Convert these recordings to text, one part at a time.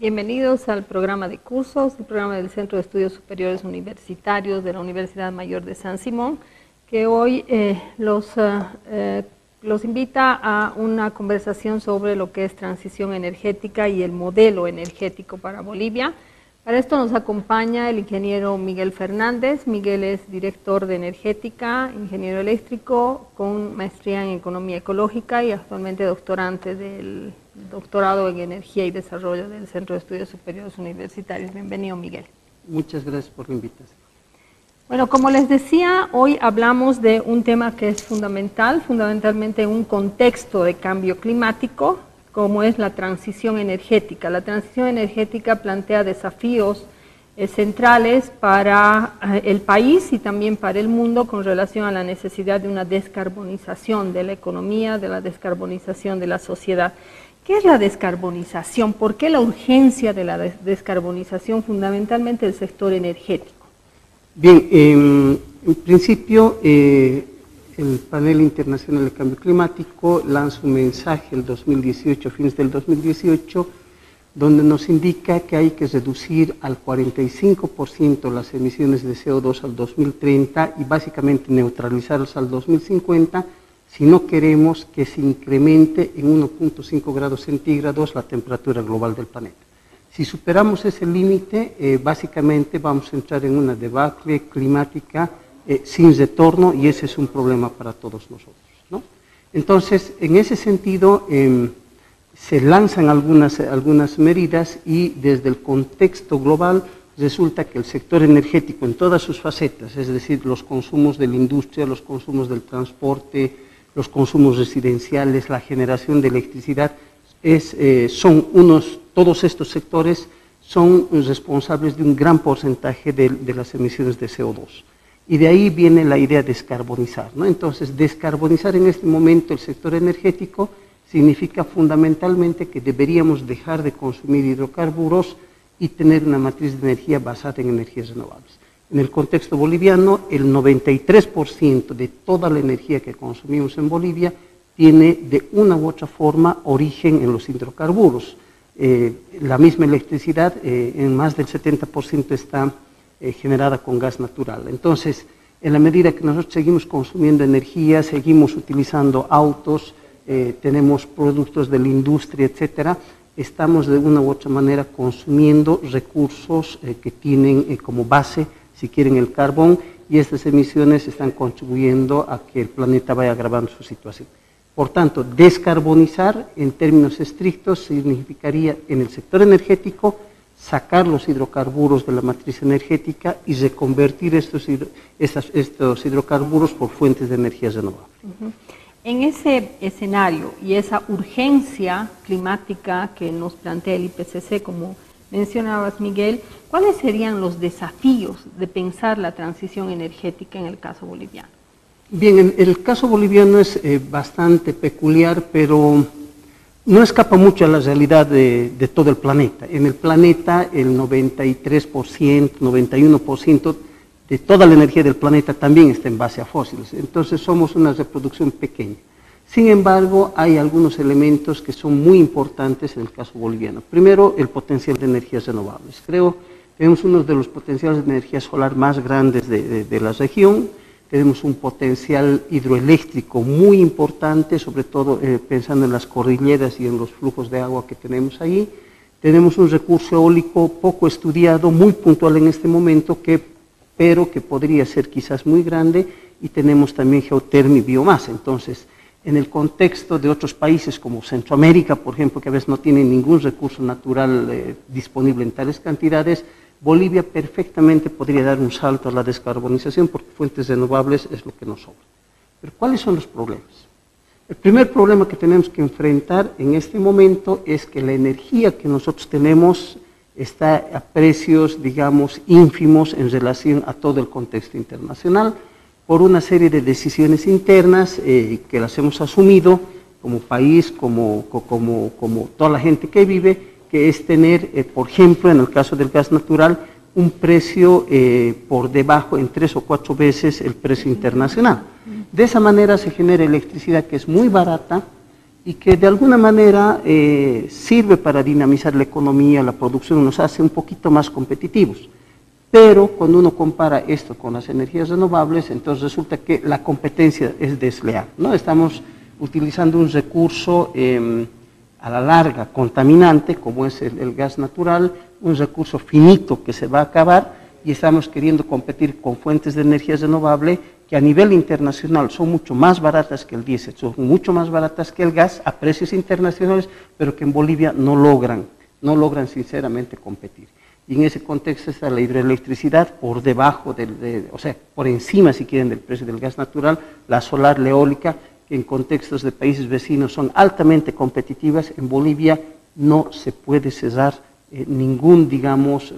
Bienvenidos al programa de cursos, el programa del Centro de Estudios Superiores Universitarios de la Universidad Mayor de San Simón, que hoy los invita a una conversación sobre lo que es transición energética y el modelo energético para Bolivia. Para esto nos acompaña el ingeniero Miguel Fernández. Miguel es director de energética, ingeniero eléctrico con maestría en economía ecológica y actualmente doctorante del doctorado en energía y desarrollo del Centro de Estudios Superiores Universitarios. Bienvenido, Miguel. Muchas gracias por la invitación. Bueno, como les decía, hoy hablamos de un tema que es fundamentalmente en un contexto de cambio climático, como es la transición energética. La transición energética plantea desafíos centrales para el país y también para el mundo con relación a la necesidad de una descarbonización de la economía, de la descarbonización de la sociedad. ¿Qué es la descarbonización? ¿Por qué la urgencia de la descarbonización fundamentalmente del sector energético? Bien, en principio el Panel Internacional de Cambio Climático lanza un mensaje el 2018, a fines del 2018, donde nos indica que hay que reducir al 45% las emisiones de CO2 al 2030 y básicamente neutralizarlas al 2050 si no queremos que se incremente en 1.5 grados centígrados la temperatura global del planeta. Si superamos ese límite, básicamente vamos a entrar en una debacle climática sin retorno, y ese es un problema para todos nosotros, ¿no? Entonces, en ese sentido, se lanzan algunas medidas y desde el contexto global resulta que el sector energético en todas sus facetas, es decir, los consumos de la industria, los consumos del transporte, los consumos residenciales, la generación de electricidad, todos estos sectores son responsables de un gran porcentaje de las emisiones de CO2. Y de ahí viene la idea de descarbonizar, ¿no? Entonces, descarbonizar en este momento el sector energético significa fundamentalmente que deberíamos dejar de consumir hidrocarburos y tener una matriz de energía basada en energías renovables. En el contexto boliviano, el 93% de toda la energía que consumimos en Bolivia tiene de una u otra forma origen en los hidrocarburos. La misma electricidad, en más del 70% está generada con gas natural. Entonces, en la medida que nosotros seguimos consumiendo energía, seguimos utilizando autos, tenemos productos de la industria, etcétera, estamos de una u otra manera consumiendo recursos que tienen como base, si quieren, el carbón, y estas emisiones están contribuyendo a que el planeta vaya agravando su situación. Por tanto, descarbonizar en términos estrictos significaría en el sector energético sacar los hidrocarburos de la matriz energética y reconvertir estos hidrocarburos por fuentes de energías renovables. En ese escenario y esa urgencia climática que nos plantea el IPCC, como mencionabas, Miguel, ¿cuáles serían los desafíos de pensar la transición energética en el caso boliviano? Bien, el caso boliviano es bastante peculiar, pero no escapa mucho a la realidad de todo el planeta. En el planeta, el 93%, 91% de toda la energía del planeta también está en base a fósiles. Entonces somos una reproducción pequeña. Sin embargo, hay algunos elementos que son muy importantes en el caso boliviano. Primero, el potencial de energías renovables. Creo que tenemos uno de los potenciales de energía solar más grandes de la región. Tenemos un potencial hidroeléctrico muy importante, sobre todo pensando en las cordilleras y en los flujos de agua que tenemos ahí. Tenemos un recurso eólico poco estudiado, muy puntual en este momento, pero que podría ser quizás muy grande, y tenemos también geotermia y biomasa. Entonces, en el contexto de otros países como Centroamérica, por ejemplo, que a veces no tienen ningún recurso natural disponible en tales cantidades, Bolivia perfectamente podría dar un salto a la descarbonización porque fuentes renovables es lo que nos sobra. Pero ¿cuáles son los problemas? El primer problema que tenemos que enfrentar en este momento es que la energía que nosotros tenemos está a precios, digamos, ínfimos en relación a todo el contexto internacional por una serie de decisiones internas que las hemos asumido como país, como toda la gente que vive, que es tener, por ejemplo, en el caso del gas natural, un precio por debajo en 3 o 4 veces el precio internacional. De esa manera se genera electricidad que es muy barata, y que de alguna manera sirve para dinamizar la economía, la producción, nos hace un poquito más competitivos. Pero cuando uno compara esto con las energías renovables, entonces resulta que la competencia es desleal, ¿no? Estamos utilizando un recurso a la larga contaminante, como es el gas natural, un recurso finito que se va a acabar, y estamos queriendo competir con fuentes de energía renovable que a nivel internacional son mucho más baratas que el diésel, son mucho más baratas que el gas a precios internacionales, pero que en Bolivia no logran sinceramente competir. Y en ese contexto está la hidroelectricidad por debajo, o sea, por encima, si quieren, del precio del gas natural, la solar, la eólica, que en contextos de países vecinos son altamente competitivas. En Bolivia no se puede cerrar ningún, digamos,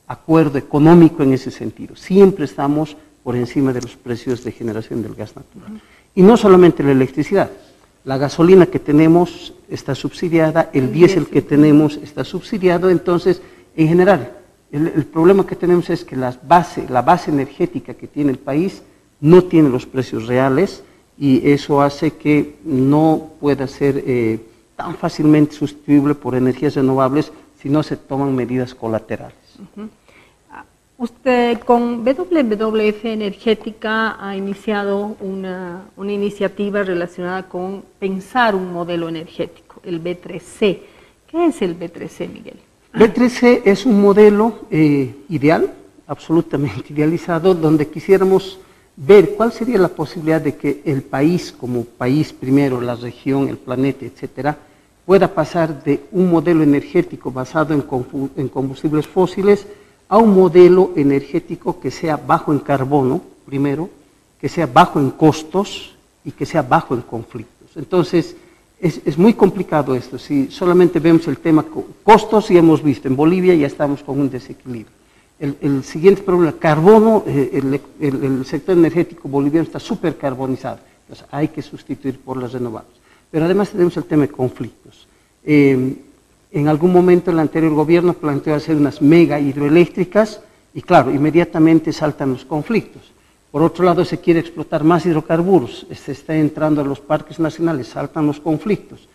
acuerdo económico en ese sentido. Siempre estamos por encima de los precios de generación del gas natural. Y no solamente la electricidad, la gasolina que tenemos está subsidiada, el diésel que tenemos está subsidiado, entonces, en general, el problema que tenemos es que la base energética que tiene el país no tiene los precios reales, y eso hace que no pueda ser tan fácilmente sustituible por energías renovables si no se toman medidas colaterales. Usted con WWF Energética ha iniciado una iniciativa relacionada con pensar un modelo energético, el B3C. ¿Qué es el B3C, Miguel? B3C es un modelo ideal, absolutamente idealizado, donde quisiéramos ver cuál sería la posibilidad de que el país, como país primero, la región, el planeta, etcétera, pueda pasar de un modelo energético basado en combustibles fósiles a un modelo energético que sea bajo en carbono, primero, que sea bajo en costos y que sea bajo en conflictos. Entonces, es muy complicado esto. Si solamente vemos el tema costos, ya hemos visto, en Bolivia ya estamos con un desequilibrio. El siguiente problema, carbono, el sector energético boliviano está supercarbonizado, entonces hay que sustituir por las renovables. Pero además tenemos el tema de conflictos. En algún momento el anterior gobierno planteó hacer unas mega hidroeléctricas y claro, inmediatamente saltan los conflictos. Por otro lado, se quiere explotar más hidrocarburos, se está entrando a los parques nacionales, saltan los conflictos.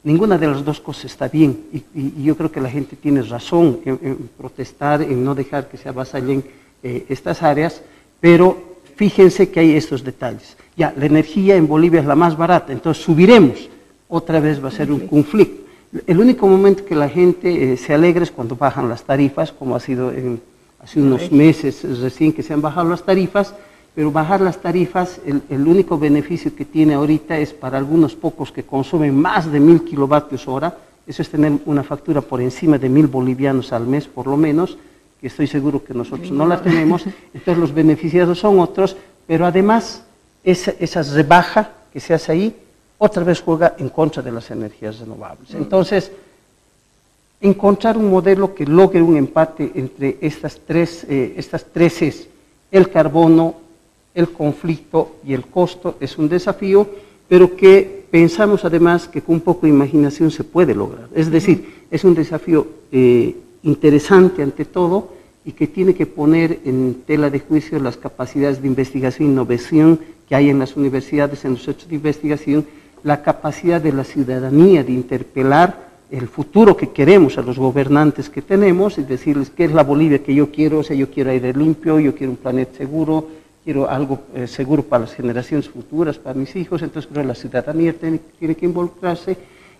Ninguna de las dos cosas está bien y yo creo que la gente tiene razón en protestar, en no dejar que se avasallen estas áreas, pero fíjense que hay estos detalles. Ya, la energía en Bolivia es la más barata, entonces subiremos, otra vez va a ser un conflicto. El único momento que la gente se alegra es cuando bajan las tarifas, como ha sido hace unos meses recién que se han bajado las tarifas, pero bajar las tarifas, el único beneficio que tiene ahorita es para algunos pocos que consumen más de 1000 kilovatios hora, eso es tener una factura por encima de 1000 bolivianos al mes por lo menos, que estoy seguro que nosotros no la tenemos, entonces los beneficiados son otros, pero además esa rebaja que se hace ahí, otra vez juega en contra de las energías renovables. Entonces, encontrar un modelo que logre un empate entre estas tres es el carbono, el conflicto y el costo, es un desafío, pero que pensamos además que con un poco de imaginación se puede lograr. Es decir, es un desafío interesante ante todo y que tiene que poner en tela de juicio las capacidades de investigación e innovación que hay en las universidades, en los centros de investigación, la capacidad de la ciudadanía de interpelar el futuro que queremos a los gobernantes que tenemos y decirles qué es la Bolivia que yo quiero, o sea, yo quiero aire limpio, yo quiero un planeta seguro, quiero algo seguro para las generaciones futuras, para mis hijos. Entonces creo que la ciudadanía tiene que involucrarse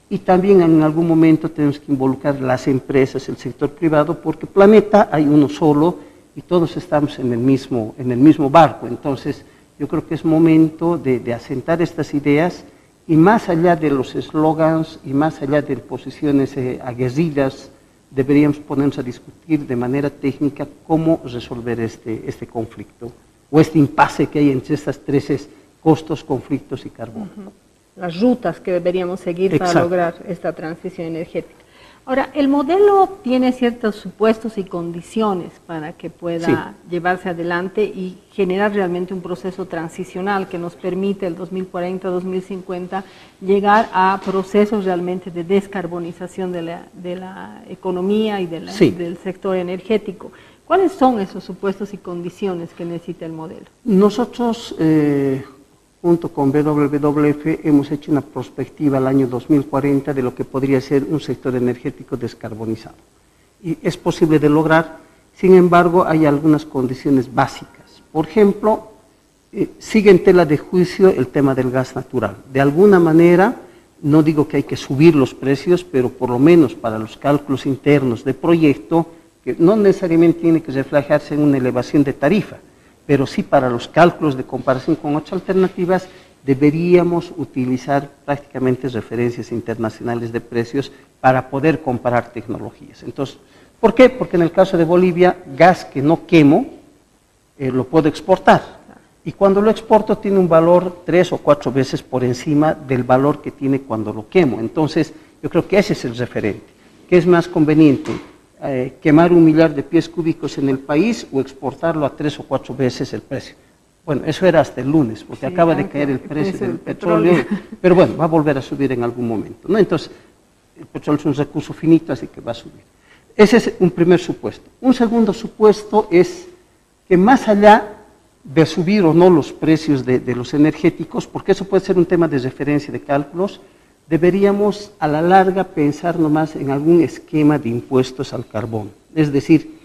y también en algún momento tenemos que involucrar las empresas, el sector privado, porque planeta hay uno solo y todos estamos en el mismo barco. Entonces yo creo que es momento de asentar estas ideas y más allá de los eslogans y más allá de posiciones aguerridas, deberíamos ponernos a discutir de manera técnica cómo resolver este conflicto o este impasse que hay entre estas tres costos, conflictos y carbono. Las rutas que deberíamos seguir para lograr esta transición energética. Ahora, el modelo tiene ciertos supuestos y condiciones para que pueda llevarse adelante y generar realmente un proceso transicional que nos permite el 2040-2050 llegar a procesos realmente de descarbonización de la economía y del sector energético. ¿Cuáles son esos supuestos y condiciones que necesita el modelo? Nosotros junto con WWF, hemos hecho una perspectiva al año 2040 de lo que podría ser un sector energético descarbonizado. Y es posible de lograr, sin embargo, hay algunas condiciones básicas. Por ejemplo, sigue en tela de juicio el tema del gas natural. De alguna manera, no digo que hay que subir los precios, pero por lo menos para los cálculos internos de proyecto, que no necesariamente tiene que reflejarse en una elevación de tarifa, pero sí para los cálculos de comparación con otras alternativas, deberíamos utilizar prácticamente referencias internacionales de precios para poder comparar tecnologías. Entonces, ¿por qué? Porque en el caso de Bolivia, gas que no quemo, lo puedo exportar. Y cuando lo exporto tiene un valor 3 o 4 veces por encima del valor que tiene cuando lo quemo. Entonces, yo creo que ese es el referente. ¿Qué es más conveniente? ¿Quemar 1 millar de pies cúbicos en el país o exportarlo a 3 o 4 veces el precio? Bueno, eso era hasta el lunes, porque sí, acaba de caer el precio del petróleo, pero bueno, va a volver a subir en algún momento, ¿no? Entonces, el petróleo es un recurso finito, así que va a subir. Ese es un primer supuesto. Un segundo supuesto es que más allá de subir o no los precios de los energéticos, porque eso puede ser un tema de referencia de cálculos, deberíamos a la larga pensar nomás en algún esquema de impuestos al carbón. Es decir,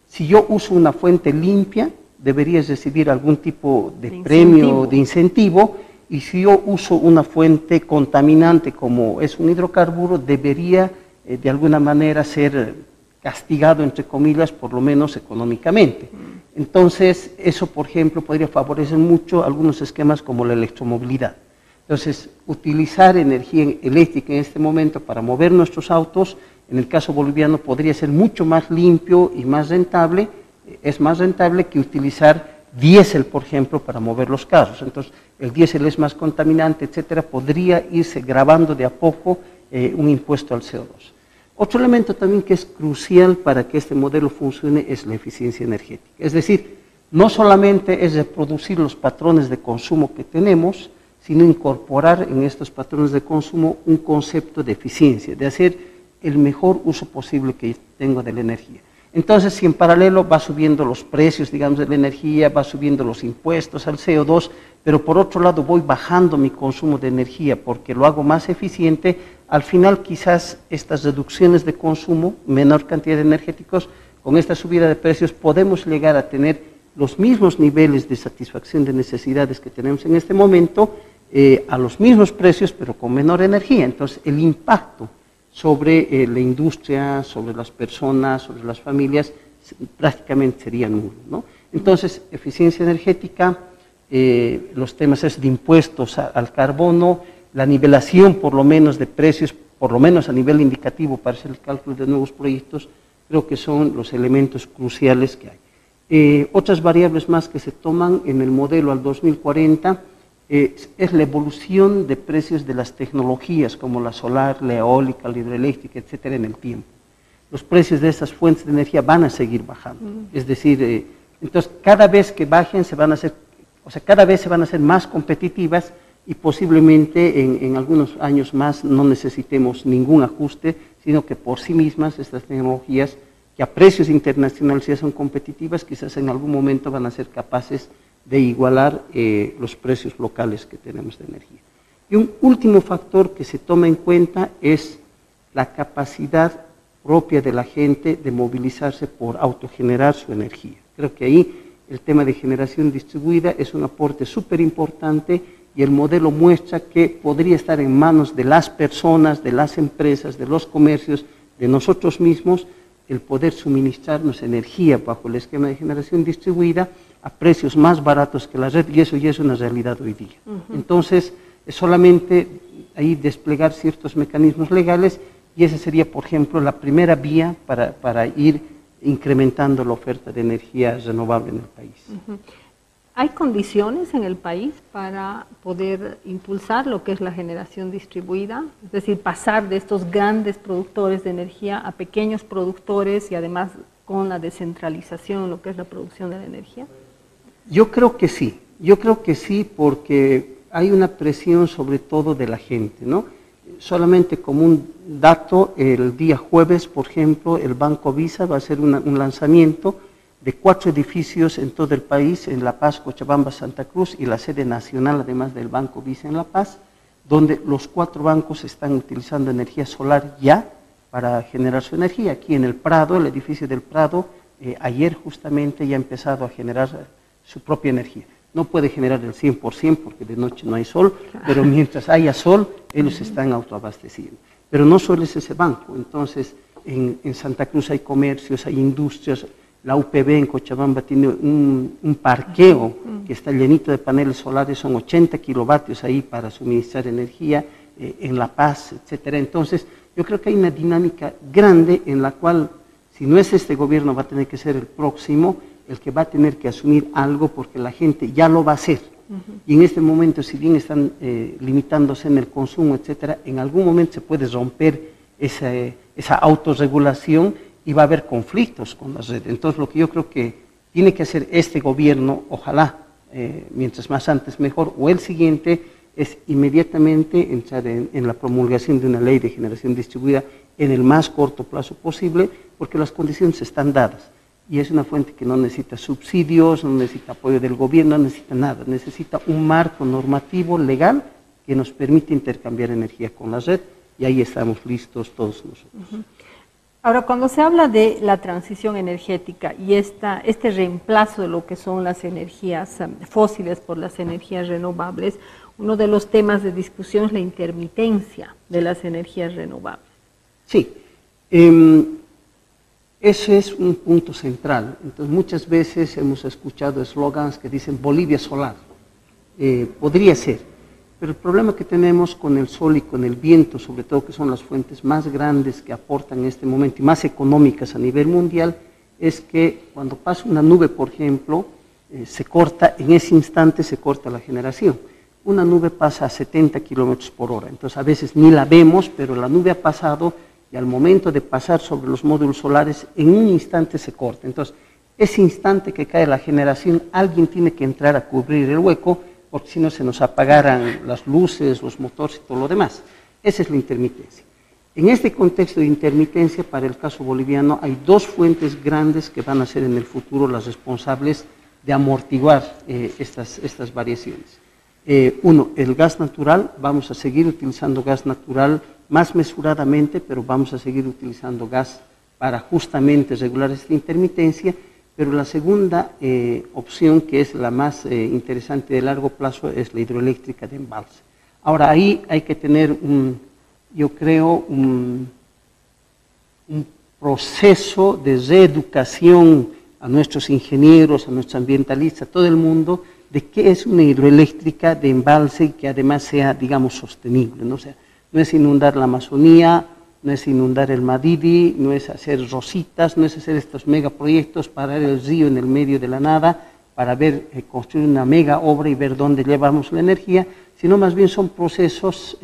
si yo uso una fuente limpia, deberías recibir algún tipo de premio, de incentivo, y si yo uso una fuente contaminante como es un hidrocarburo, debería de alguna manera ser castigado, entre comillas, por lo menos económicamente. Entonces, eso, por ejemplo, podría favorecer mucho algunos esquemas como la electromovilidad. Entonces, utilizar energía eléctrica en este momento para mover nuestros autos, en el caso boliviano, podría ser mucho más limpio y más rentable. Es más rentable que utilizar diésel, por ejemplo, para mover los carros. Entonces, el diésel es más contaminante, etcétera, podría irse gravando de a poco un impuesto al CO2. Otro elemento también que es crucial para que este modelo funcione es la eficiencia energética. Es decir, no solamente es reproducir los patrones de consumo que tenemos, sino incorporar en estos patrones de consumo un concepto de eficiencia, de hacer el mejor uso posible que tengo de la energía. Entonces, si en paralelo va subiendo los precios, digamos, de la energía, va subiendo los impuestos al CO2, pero por otro lado voy bajando mi consumo de energía porque lo hago más eficiente, al final quizás estas reducciones de consumo, menor cantidad de energéticos, con esta subida de precios podemos llegar a tener los mismos niveles de satisfacción de necesidades que tenemos en este momento, a los mismos precios, pero con menor energía. Entonces, el impacto sobre la industria, sobre las personas, sobre las familias, prácticamente sería nulo, ¿no? Entonces, eficiencia energética, los temas de impuestos al carbono, la nivelación por lo menos de precios, por lo menos a nivel indicativo para hacer el cálculo de nuevos proyectos, creo que son los elementos cruciales que hay. Otras variables más que se toman en el modelo al 2040 es la evolución de precios de las tecnologías como la solar, la eólica, la hidroeléctrica, etcétera, en el tiempo. Los precios de estas fuentes de energía van a seguir bajando. Es decir, entonces cada vez que bajen cada vez se van a hacer más competitivas y posiblemente en algunos años más no necesitemos ningún ajuste, sino que por sí mismas estas tecnologías que a precios internacionales ya son competitivas, quizás en algún momento van a ser capaces de igualar los precios locales que tenemos de energía. Y un último factor que se toma en cuenta es la capacidad propia de la gente de movilizarse por autogenerar su energía. Creo que ahí el tema de generación distribuida es un aporte súper importante y el modelo muestra que podría estar en manos de las personas, de las empresas, de los comercios, de nosotros mismos, el poder suministrarnos energía bajo el esquema de generación distribuida a precios más baratos que la red, y eso ya es una realidad hoy día. Entonces, es solamente ahí desplegar ciertos mecanismos legales, y esa sería, por ejemplo, la primera vía para ir incrementando la oferta de energía renovable en el país. ¿Hay condiciones en el país para poder impulsar lo que es la generación distribuida? Es decir, pasar de estos grandes productores de energía a pequeños productores y además con la descentralización, lo que es la producción de la energía. Yo creo que sí, porque hay una presión sobre todo de la gente, ¿no? Solamente como un dato, el día jueves, por ejemplo, el Banco Visa va a hacer un lanzamiento de 4 edificios en todo el país, en La Paz, Cochabamba, Santa Cruz y la sede nacional, además del Banco Vice en La Paz, donde los 4 bancos están utilizando energía solar ya para generar su energía. Aquí en el Prado, el edificio del Prado, ayer justamente ya ha empezado a generar su propia energía. No puede generar el 100% porque de noche no hay sol, pero mientras haya sol, ellos están autoabasteciendo. Pero no solo es ese banco, entonces en Santa Cruz hay comercios, hay industrias, la UPB en Cochabamba tiene un parqueo que está llenito de paneles solares, son 80 kilovatios ahí para suministrar energía, en La Paz, etcétera. Entonces, yo creo que hay una dinámica grande en la cual, si no es este gobierno, va a tener que ser el próximo, el que va a tener que asumir algo porque la gente ya lo va a hacer. Y en este momento, si bien están limitándose en el consumo, etcétera, en algún momento se puede romper esa autorregulación y va a haber conflictos con la red. Entonces, lo que yo creo que tiene que hacer este gobierno, ojalá, mientras más antes mejor, o el siguiente, es inmediatamente entrar en la promulgación de una ley de generación distribuida en el más corto plazo posible, porque las condiciones están dadas. Y es una fuente que no necesita subsidios, no necesita apoyo del gobierno, no necesita nada. Necesita un marco normativo legal que nos permite intercambiar energía con la red, y ahí estamos listos todos nosotros. Ahora, cuando se habla de la transición energética y este reemplazo de lo que son las energías fósiles por las energías renovables, uno de los temas de discusión es la intermitencia de las energías renovables. Sí, ese es un punto central. Entonces, muchas veces hemos escuchado eslogans que dicen Bolivia solar. Podría ser, pero el problema que tenemos con el sol y con el viento, sobre todo que son las fuentes más grandes que aportan en este momento y más económicas a nivel mundial, es que cuando pasa una nube, por ejemplo, se corta, en ese instante se corta la generación. Una nube pasa a 70 kilómetros por hora, entonces a veces ni la vemos, pero la nube ha pasado y al momento de pasar sobre los módulos solares, en un instante se corta. Entonces, ese instante que cae la generación, alguien tiene que entrar a cubrir el hueco, porque si no se nos apagaran las luces, los motores y todo lo demás. Esa es la intermitencia. En este contexto de intermitencia, para el caso boliviano, hay 2 fuentes grandes que van a ser en el futuro las responsables de amortiguar estas variaciones. Uno, el gas natural. Vamos a seguir utilizando gas natural más mesuradamente, pero vamos a seguir utilizando gas para justamente regular esta intermitencia. Pero la segunda opción, que es la más interesante de largo plazo, es la hidroeléctrica de embalse. Ahora, ahí hay que tener, yo creo, un proceso de reeducación a nuestros ingenieros, a nuestros ambientalistas, a todo el mundo, de qué es una hidroeléctrica de embalse que además sea, digamos, sostenible, ¿no? O sea, no es inundar la Amazonía, no es inundar el Madidi, no es hacer rositas, no es hacer estos megaproyectos, parar el río en el medio de la nada para ver, construir una mega obra y ver dónde llevamos la energía, sino más bien son procesos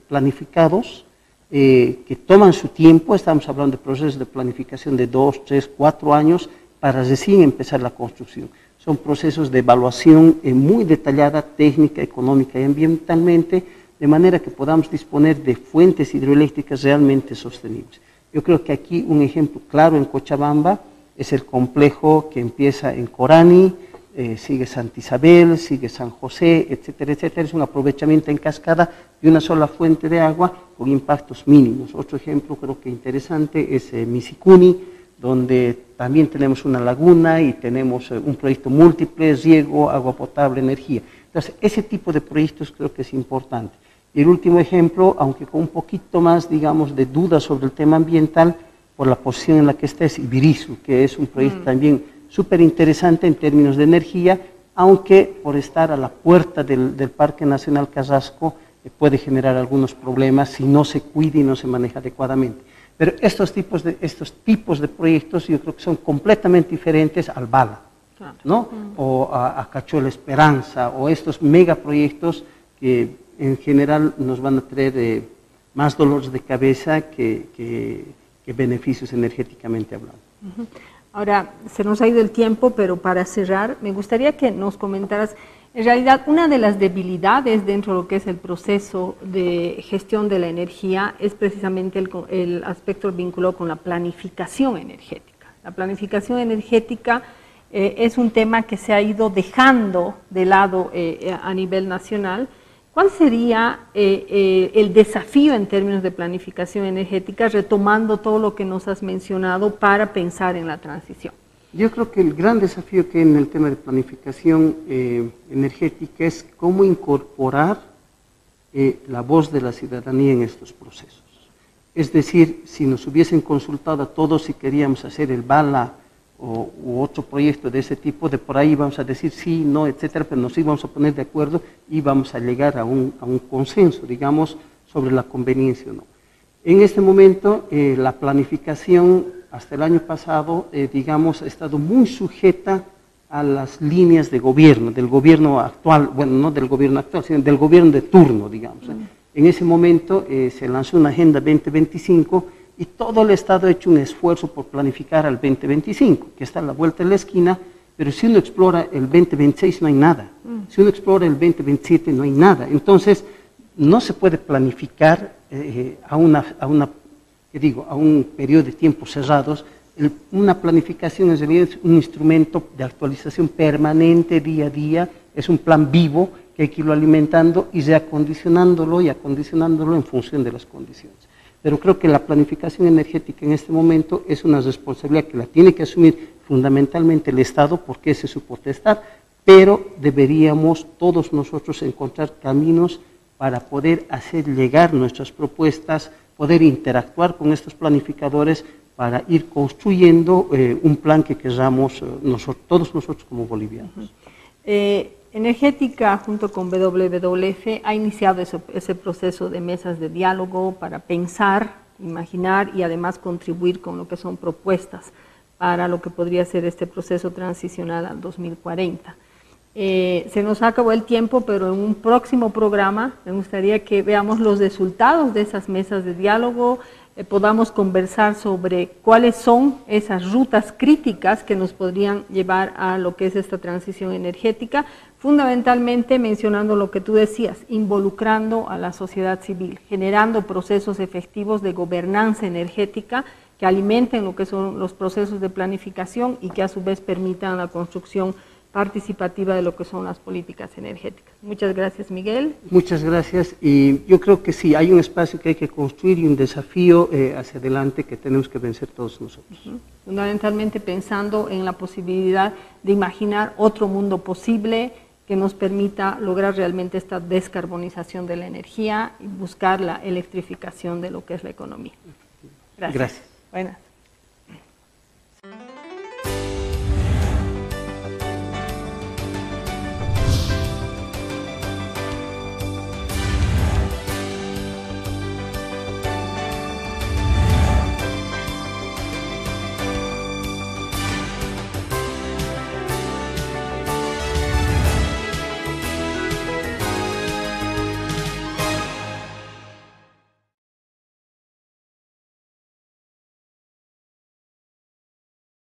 planificados que toman su tiempo. Estamos hablando de procesos de planificación de 2, 3, 4 años para recién empezar la construcción. Son procesos de evaluación muy detallada, técnica, económica y ambientalmente, de manera que podamos disponer de fuentes hidroeléctricas realmente sostenibles. Yo creo que aquí un ejemplo claro en Cochabamba es el complejo que empieza en Corani, sigue Santa Isabel, sigue San José, etcétera, etcétera. Es un aprovechamiento en cascada de una sola fuente de agua con impactos mínimos. Otro ejemplo creo que interesante es Misicuni, donde también tenemos una laguna y tenemos un proyecto múltiple, riego, agua potable, energía. Entonces, ese tipo de proyectos creo que es importante. Y el último ejemplo, aunque con un poquito más, digamos, de dudas sobre el tema ambiental, por la posición en la que está, es Ibirizu, que es un proyecto también súper interesante en términos de energía, aunque por estar a la puerta del Parque Nacional Carrasco puede generar algunos problemas si no se cuida y no se maneja adecuadamente. Pero estos tipos de proyectos yo creo que son completamente diferentes al Bala, ¿no? O a Cachuela Esperanza, o estos megaproyectos que en general nos van a traer más dolores de cabeza que beneficios energéticamente hablando. Ahora, se nos ha ido el tiempo, pero para cerrar, me gustaría que nos comentaras, en realidad, una de las debilidades dentro de lo que es el proceso de gestión de la energía es precisamente el aspecto vinculado con la planificación energética. La planificación energética es un tema que se ha ido dejando de lado a nivel nacional. ¿Cuál sería el desafío en términos de planificación energética, retomando todo lo que nos has mencionado para pensar en la transición? Yo creo que el gran desafío que hay en el tema de planificación energética es cómo incorporar la voz de la ciudadanía en estos procesos. Es decir, si nos hubiesen consultado a todos si queríamos hacer el BALA u otro proyecto de ese tipo, de por ahí vamos a decir sí, no, etcétera, pero nos íbamos a poner de acuerdo y vamos a llegar a un consenso, digamos, sobre la conveniencia o no. En este momento, la planificación hasta el año pasado, digamos, ha estado muy sujeta a las líneas de gobierno, del gobierno actual, bueno, no del gobierno actual, sino del gobierno de turno, digamos. En ese momento se lanzó una Agenda 2025 y todo el Estado ha hecho un esfuerzo por planificar al 2025, que está a la vuelta de la esquina, pero si uno explora el 2026 no hay nada, si uno explora el 2027 no hay nada. Entonces, no se puede planificar a un periodo de tiempo cerrados. Una planificación en realidad es un instrumento de actualización permanente día a día, es un plan vivo que hay que irlo alimentando y reacondicionándolo y acondicionándolo en función de las condiciones. Pero creo que la planificación energética en este momento es una responsabilidad que la tiene que asumir fundamentalmente el Estado, porque ese es su potestad, pero deberíamos todos nosotros encontrar caminos para poder hacer llegar nuestras propuestas, poder interactuar con estos planificadores para ir construyendo un plan que queramos todos nosotros como bolivianos. Energética, junto con WWF, ha iniciado ese proceso de mesas de diálogo para pensar, imaginar y además contribuir con lo que son propuestas para lo que podría ser este proceso transicional al 2040. Se nos acabó el tiempo, pero en un próximo programa me gustaría que veamos los resultados de esas mesas de diálogo, podamos conversar sobre cuáles son esas rutas críticas que nos podrían llevar a lo que es esta transición energética, fundamentalmente mencionando lo que tú decías, involucrando a la sociedad civil, generando procesos efectivos de gobernanza energética que alimenten lo que son los procesos de planificación y que a su vez permitan la construcción participativa de lo que son las políticas energéticas. Muchas gracias, Miguel. Muchas gracias, y yo creo que sí, hay un espacio que hay que construir y un desafío hacia adelante que tenemos que vencer todos nosotros. Fundamentalmente pensando en la posibilidad de imaginar otro mundo posible que nos permita lograr realmente esta descarbonización de la energía y buscar la electrificación de lo que es la economía. Gracias. Gracias. Buenas.